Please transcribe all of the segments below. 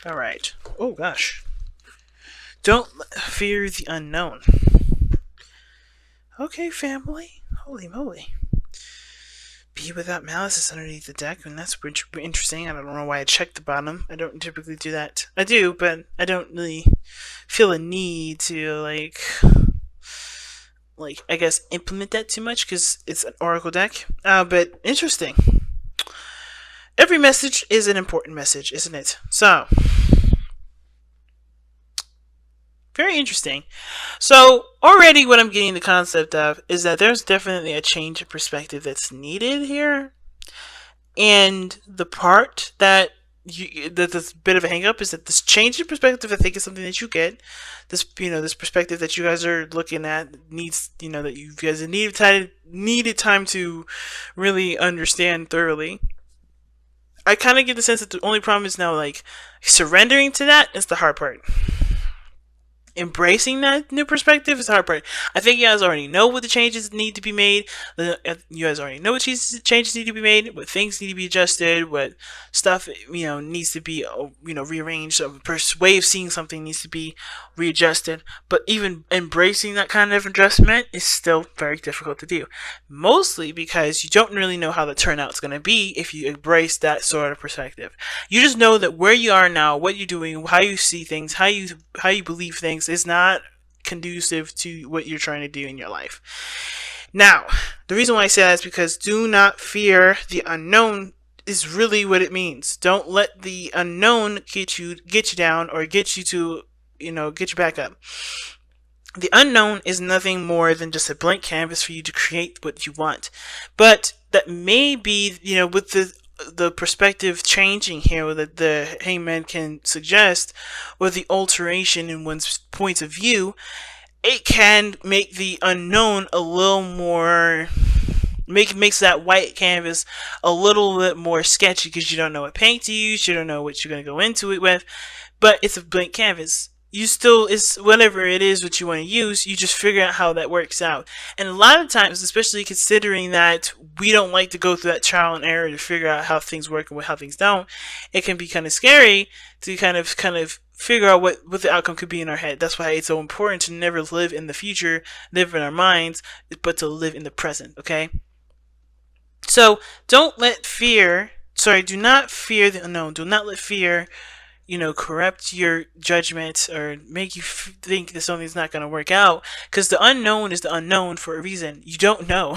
All right. Oh gosh. Don't fear the unknown. Okay, family. Holy moly. Be without malice is underneath the deck, and that's interesting. I don't know why I checked the bottom. I don't typically do that. I do, but I don't really feel a need to I guess implement that too much because it's an oracle deck. But interesting. Every message is an important message, isn't it? So very interesting. So already what I'm getting the concept of is that there's definitely a change of perspective that's needed here. And the part that's a bit of a hang up is that this change in perspective I think is something that you get. This perspective that you guys are looking at needs that you guys needed time to really understand thoroughly. I kind of get the sense that the only problem is now surrendering to that is the hard part. Embracing that new perspective is the hard part. I think you guys already know what the changes need to be made. You guys already know what changes need to be made, what things need to be adjusted, what stuff needs to be rearranged. A way of seeing something needs to be readjusted. But even embracing that kind of adjustment is still very difficult to do. Mostly because you don't really know how the turnout's going to be if you embrace that sort of perspective. You just know that where you are now, what you're doing, how you see things, how you believe things is not conducive to what you're trying to do in your life. Now, the reason why I say that is because do not fear the unknown is really what it means. Don't let the unknown get you down or get you to get you back up. The unknown is nothing more than just a blank canvas for you to create what you want. But that may be, with the perspective changing here that the hangman can suggest, or the alteration in one's points of view, it can make the unknown a little more makes that white canvas a little bit more sketchy because you don't know what paint to use, you don't know what you're going to go into it with, but it's a blank canvas. You still, it's whatever it is what you want to use, you just figure out how that works out. And a lot of times, especially considering that we don't like to go through that trial and error to figure out how things work and how things don't, it can be kind of scary to kind of figure out what the outcome could be in our head. That's why it's so important to never live in the future, live in our minds, but to live in the present, okay? So do not fear the unknown. Do not let fear corrupt your judgment or make you think that something's not going to work out, because the unknown is the unknown for a reason. You don't know.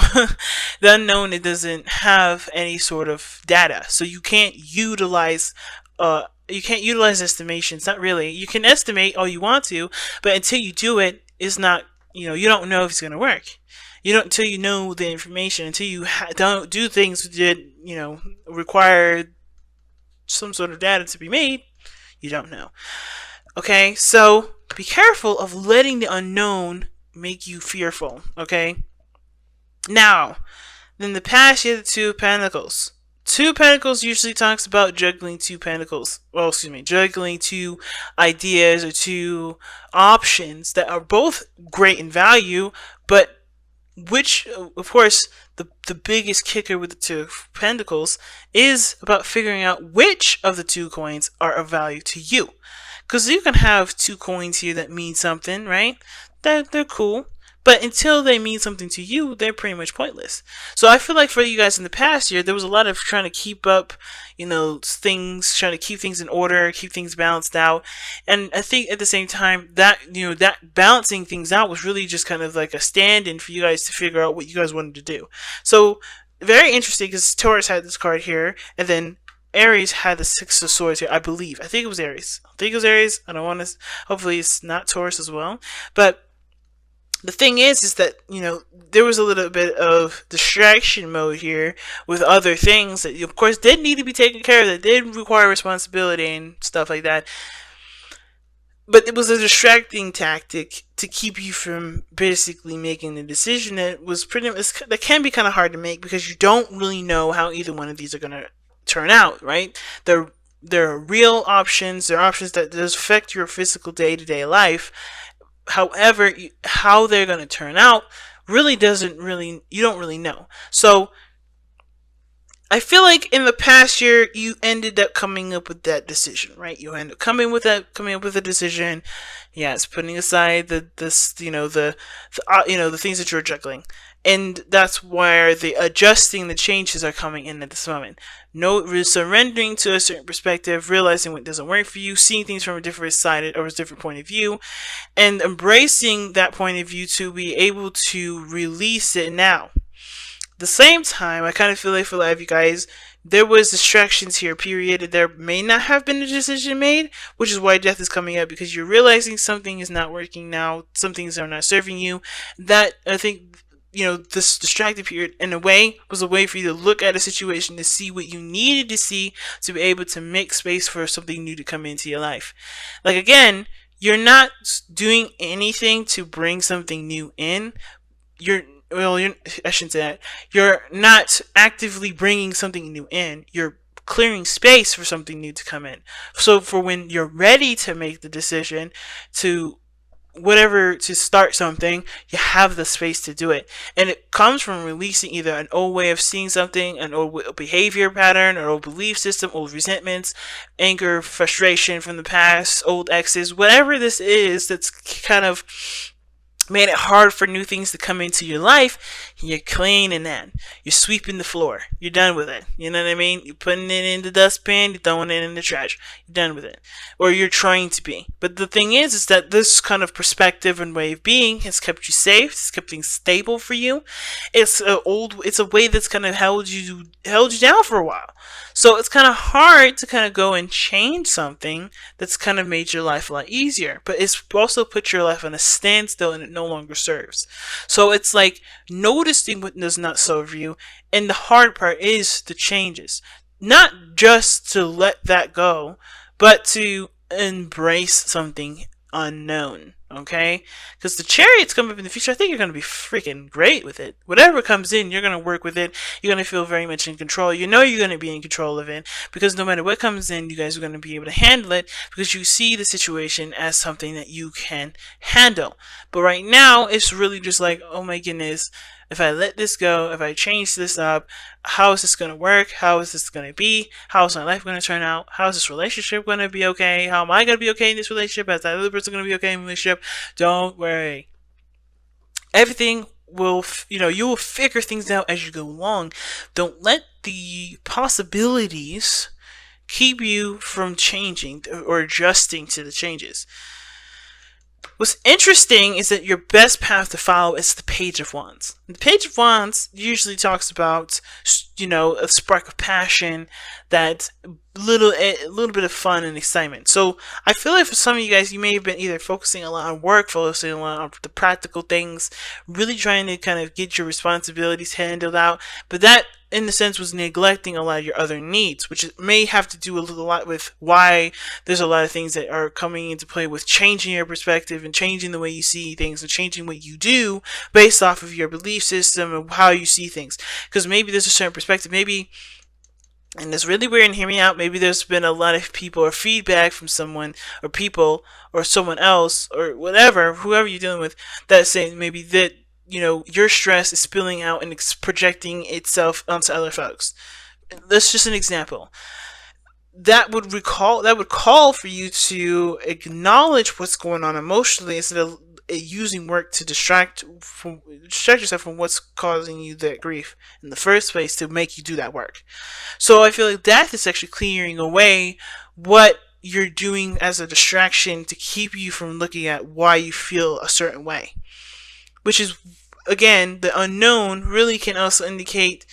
The unknown, it doesn't have any sort of data, so you can't utilize estimations. Not really. You can estimate all you want to, but until you do it, it's not, you don't know if it's going to work. You don't until you know the information, until you don't do things that require some sort of data to be made. You don't know. Okay, so be careful of letting the unknown make you fearful. Okay. Now, in the past, you had the Two of Pentacles. Two of Pentacles usually talks about juggling two pentacles. Well, juggling two ideas or two options that are both great in value, but which, of course, the biggest kicker with the Two of Pentacles is about figuring out which of the two coins are of value to you. Because you can have two coins here that mean something, right? They're cool. But until they mean something to you, they're pretty much pointless. So I feel like for you guys in the past year, there was a lot of trying to keep up, things, trying to keep things in order, keep things balanced out. And I think at the same time that, that balancing things out was really just kind of like a stand-in for you guys to figure out what you guys wanted to do. So very interesting because Taurus had this card here, and then Aries had the Six of Swords here, I believe. I think it was Aries. I don't want to, hopefully it's not Taurus as well. But the thing is that, there was a little bit of distraction mode here with other things that, of course, did need to be taken care of, that did require responsibility and stuff like that. But it was a distracting tactic to keep you from basically making a decision that was that can be kind of hard to make because you don't really know how either one of these are going to turn out, right? There are real options. There are options that does affect your physical day-to-day life. However, how they're going to turn out you don't really know. So I feel like in the past year you ended up coming up with that decision, right? You end up coming up with a decision. Yes, putting aside the this the things that you're juggling, and that's where the adjusting the changes are coming in at this moment. No, surrendering to a certain perspective, realizing what doesn't work for you, seeing things from a different side or a different point of view, and embracing that point of view to be able to release it now. The same time, I kind of feel like for a lot of you guys, there was distractions here, period. There may not have been a decision made, which is why death is coming up, because you're realizing something is not working now, some things are not serving you. That, I think, this distracted period, in a way, was a way for you to look at a situation to see what you needed to see to be able to make space for something new to come into your life. Like, again, you're not doing anything to bring something new in. you're I shouldn't say that. You're not actively bringing something new in. You're clearing space for something new to come in. So for when you're ready to make the decision to to start something, you have the space to do it. And it comes from releasing either an old way of seeing something, an old behavior pattern, an old belief system, old resentments, anger, frustration from the past, old exes, whatever this is that's kind of made it hard for new things to come into your life. You're cleaning that. You're sweeping the floor. You're done with it. You know what I mean? You're putting it in the dustbin. You're throwing it in the trash. You're done with it. Or you're trying to be. But the thing is that this kind of perspective and way of being has kept you safe. It's kept things stable for you. It's a way that's kind of held you down for a while. So it's kind of hard to kind of go and change something that's kind of made your life a lot easier. But it's also put your life on a standstill and it no longer serves. So it's like noticing what does not serve you. And the hard part is the changes. Not just to let that go, but to embrace something unknown. Okay? Because the chariots come up in the future, I think you're going to be freaking great with it. Whatever comes in, you're going to work with it. You're going to feel very much in control. You know you're going to be in control of it. Because no matter what comes in, you guys are going to be able to handle it. Because you see the situation as something that you can handle. But right now, it's really just like, oh my goodness, if I let this go, if I change this up, how is this going to work? How is this going to be? How is my life going to turn out? How is this relationship going to be okay? How am I going to be okay in this relationship? Is that other person going to be okay in the relationship? Don't worry. Everything will, you will figure things out as you go along. Don't let the possibilities keep you from changing or adjusting to the changes. What's interesting is that your best path to follow is the Page of Wands. The Page of Wands usually talks about, a spark of passion, that a little bit of fun and excitement. So I feel like for some of you guys, you may have been either focusing a lot on work, focusing a lot on the practical things, really trying to kind of get your responsibilities handled out, but that in a sense was neglecting a lot of your other needs, which may have to do a lot with why there's a lot of things that are coming into play with changing your perspective and changing the way you see things and changing what you do based off of your belief system and how you see things. Because maybe there's a certain perspective, maybe, and it's really weird, and hear me out, maybe there's been a lot of people or feedback from someone or people or someone else or whatever, whoever you're dealing with, that's saying maybe that your stress is spilling out and it's projecting itself onto other folks. That's just an example. That would call for you to acknowledge what's going on emotionally instead of using work to distract yourself from what's causing you that grief in the first place to make you do that work. So I feel like death is actually clearing away what you're doing as a distraction to keep you from looking at why you feel a certain way. Which is, again, the unknown really can also indicate,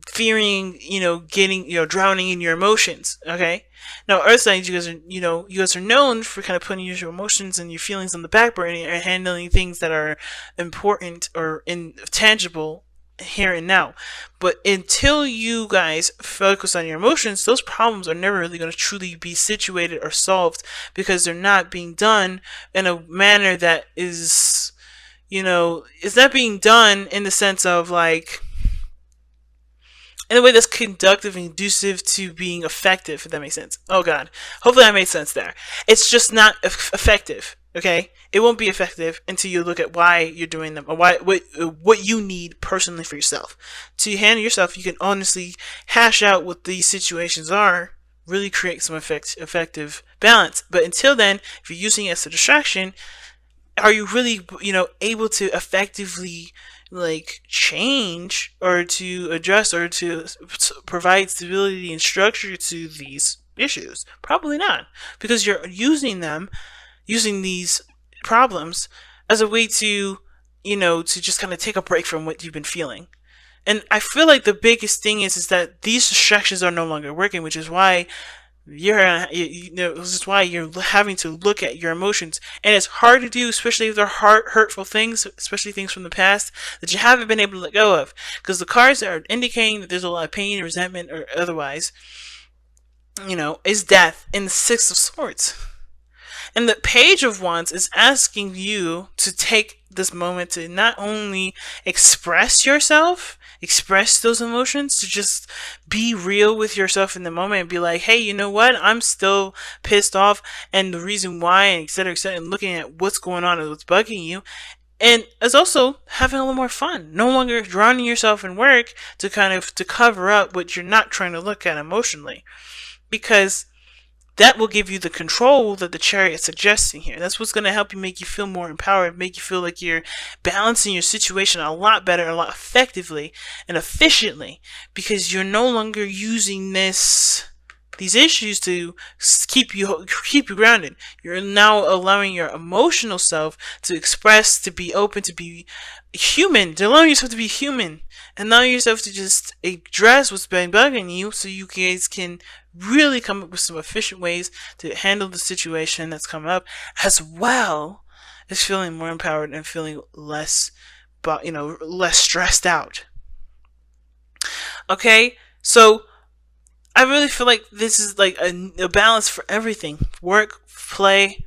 fearing, drowning in your emotions. Okay. Now, Earth signs, you guys are known for kind of putting your emotions and your feelings on the back burner and handling things that are important or intangible here and now. But until you guys focus on your emotions, those problems are never really going to truly be situated or solved because they're not being done in a manner that is, it's not being done in the sense of like, in a way that's conductive and conducive to being effective, if that makes sense. Oh god. Hopefully I made sense there. It's just not effective. Okay, it won't be effective until you look at why you're doing them, or what you need personally for yourself. To handle yourself, you can honestly hash out what these situations are, really create some effective balance. But until then, if you're using it as a distraction, are you really, able to effectively like change or to address or to provide stability and structure to these issues? Probably not, because you're using these problems as a way to, to just kind of take a break from what you've been feeling. And I feel like the biggest thing is that these distractions are no longer working, which is why this is why you're having to look at your emotions, and it's hard to do, especially if they're hurtful things, especially things from the past that you haven't been able to let go of, because the cards are indicating that there's a lot of pain, resentment, or otherwise, is death in the Six of Swords. And the Page of Wands is asking you to take this moment to not only express yourself, express those emotions, to just be real with yourself in the moment and be like, hey, you know what? I'm still pissed off, and the reason why, and et cetera, and looking at what's going on and what's bugging you. And it's also having a little more fun. No longer drowning yourself in work to to cover up what you're not trying to look at emotionally. Because that will give you the control that the Chariot is suggesting here. That's what's going to help you, make you feel more empowered, make you feel like you're balancing your situation a lot better, a lot effectively and efficiently, because you're no longer using these issues to keep you grounded. You're now allowing your emotional self to express, to be open, to be human, to allow yourself to be human, and allow yourself to just address what's been bugging you, so you guys can really come up with some efficient ways to handle the situation that's coming up, as well as feeling more empowered and feeling less stressed out. Okay, so I really feel like this is like a balance for everything. Work, play,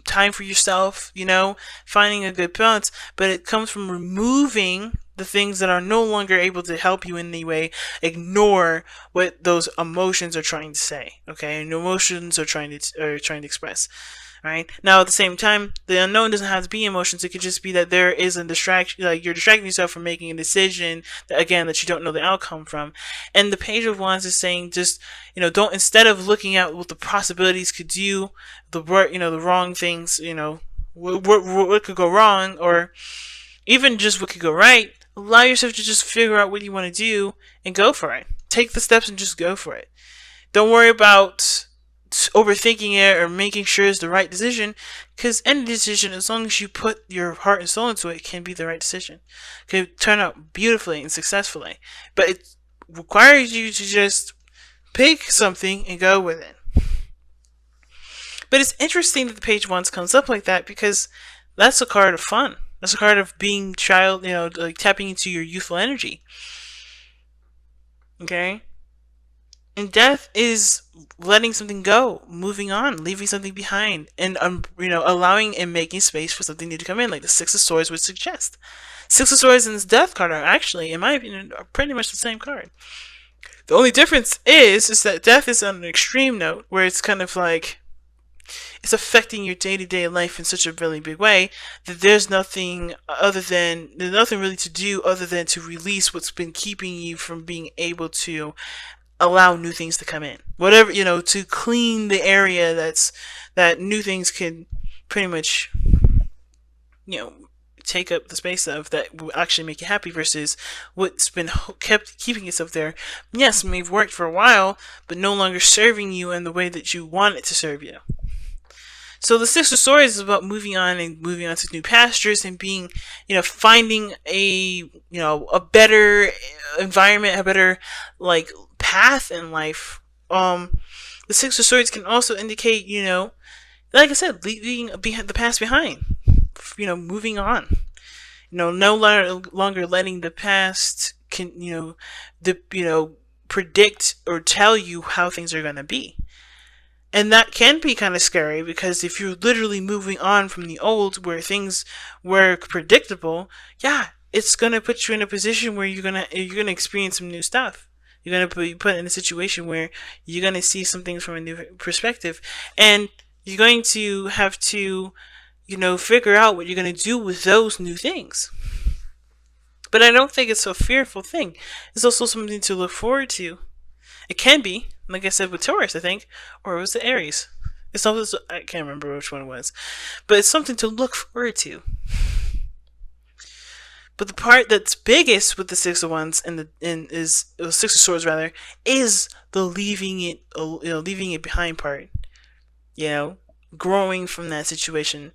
time for yourself, finding a good balance. But it comes from removing the things that are no longer able to help you in any way. Ignore what those emotions are trying to say, okay? And emotions are trying to express. Right? Now, at the same time, the unknown doesn't have to be emotions. It could just be that there is a distraction, like you're distracting yourself from making a decision that you don't know the outcome from. And the Page of Wands is saying, just, don't, instead of looking at what the possibilities could do, the wrong things, what could go wrong, or even just what could go right, allow yourself to just figure out what you want to do and go for it. Take the steps and just go for it. Don't worry about overthinking it or making sure it's the right decision, because any decision, as long as you put your heart and soul into it, can be the right decision. It can turn out beautifully and successfully, but it requires you to just pick something and go with it. But it's interesting that the Page once comes up like that, because that's a card of fun. That's a card of being child, like tapping into your youthful energy. Okay? And death is letting something go, moving on, leaving something behind, and allowing and making space for something new to come in, like the Six of Swords would suggest. Six of Swords and this Death card are actually, in my opinion, are pretty much the same card. The only difference is that Death is on an extreme note, where it's kind of like it's affecting your day-to-day life in such a really big way that there's nothing really to do other than to release what's been keeping you from being able to allow new things to come in. Whatever, to clean the area that new things can pretty much, take up the space of, that will actually make you happy, versus what's been keeping itself there. Yes, may have worked for a while, but no longer serving you in the way that you want it to serve you. So the Six of Swords is about moving on to new pastures, and being, finding a better environment, a better path in life. The Six of Swords can also indicate, like I said, leaving the past behind. Moving on. No longer letting the past predict or tell you how things are going to be. And that can be kind of scary, because if you're literally moving on from the old, where things were predictable, it's gonna put you in a position where you're gonna experience some new stuff. You're gonna be put in a situation where you're gonna see some things from a new perspective, and You're going to have to, figure out what you're going to do with those new things. But I don't think it's a fearful thing. It's also something to look forward to. It can be, like I said, with Taurus, I think, or was it Aries? It's also, I can't remember which one it was, but it's something to look forward to. But the part that's biggest with the Six of Wands is Six of Swords rather, is the leaving it behind part. Growing from that situation,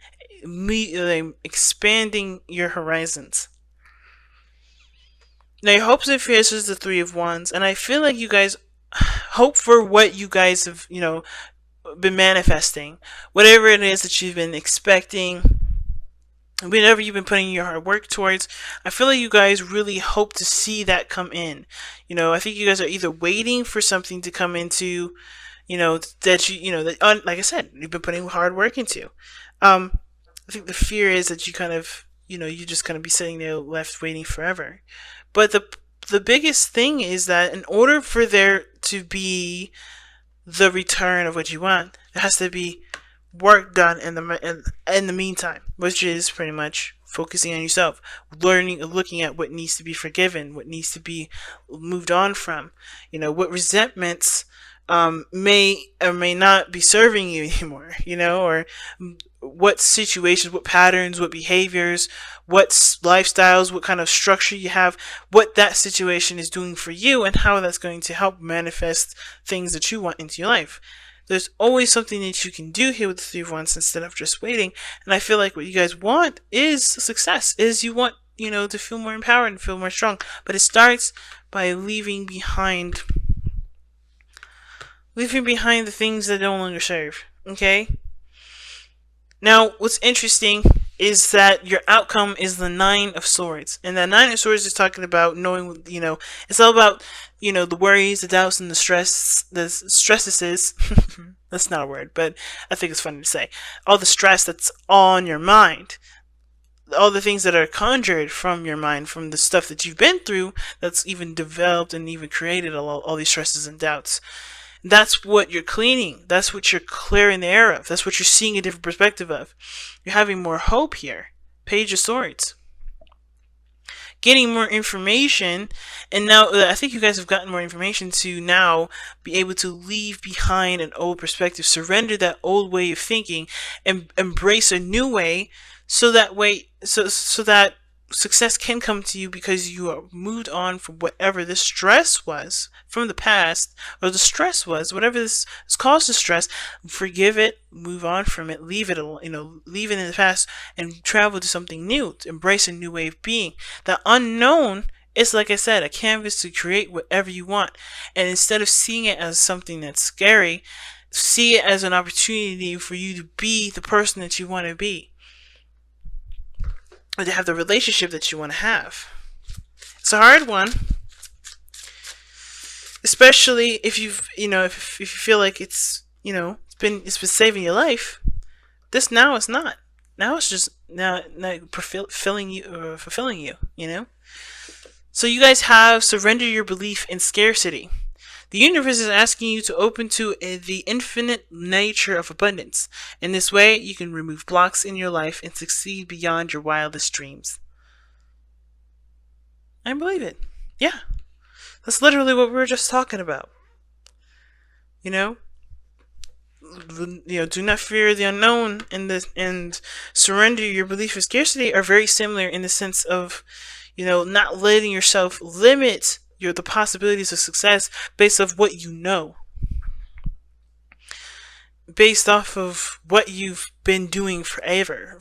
expanding your horizons. Now your hopes and fears is the Three of Wands, and I feel like you guys hope for what you guys have, been manifesting, whatever it is that you've been expecting, whatever you've been putting your hard work towards. I feel like you guys really hope to see that come in. I think you guys are either waiting for something to come into, like I said, you've been putting hard work into. I think the fear is that you kind of, you just kind of be sitting there left waiting forever. But the biggest thing is that in order for there to be the return of what you want, there has to be work done in the meantime, which is pretty much focusing on yourself, looking at what needs to be forgiven, what needs to be moved on from, what resentments may or may not be serving you anymore, or what situations, what patterns, what behaviors, what lifestyles, what kind of structure you have, what that situation is doing for you, and how that's going to help manifest things that you want into your life. There's always something that you can do here with the Three of Wands instead of just waiting. And I feel like what you guys want is success, is you want, to feel more empowered and feel more strong. But it starts by leaving behind the things that no longer serve. Okay? Now, what's interesting is that your outcome is the Nine of Swords. And that Nine of Swords is talking about knowing, it's all about, the worries, the doubts, and the stresses. That's not a word, but I think it's funny to say. All the stress that's on your mind. All the things that are conjured from your mind, from the stuff that you've been through, that's even developed and even created all these stresses and doubts. That's what you're cleaning. That's what you're clearing the air of. That's what you're seeing a different perspective of. You're having more hope here. Page of Swords. Getting more information, and now I think you guys have gotten more information to now be able to leave behind an old perspective, surrender that old way of thinking, and embrace a new way, so that success can come to you because you are moved on from whatever the stress was from the past, or the stress was, whatever this has caused the stress. Forgive it, move on from it, leave it in the past, and travel to something new, to embrace a new way of being. The unknown is, like I said, a canvas to create whatever you want. And instead of seeing it as something that's scary, see it as an opportunity for you to be the person that you want to be, or to have the relationship that you want to have. It's a hard one, especially if if you feel like it's been saving your life. This now is not. Now it's just now fulfilling you. So you guys have surrendered your belief in scarcity. The universe is asking you to open to the infinite nature of abundance. In this way, you can remove blocks in your life and succeed beyond your wildest dreams. I believe it. Yeah. That's literally what we were just talking about. Do not fear the unknown and surrender your belief in scarcity are very similar in the sense of, not letting yourself limit the possibilities of success based off what you know, based off of what you've been doing forever,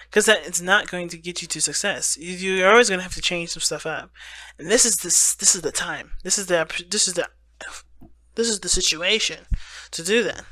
because that is not going to get you to success. You're always going to have to change some stuff up, and this is the time. This is the situation to do that.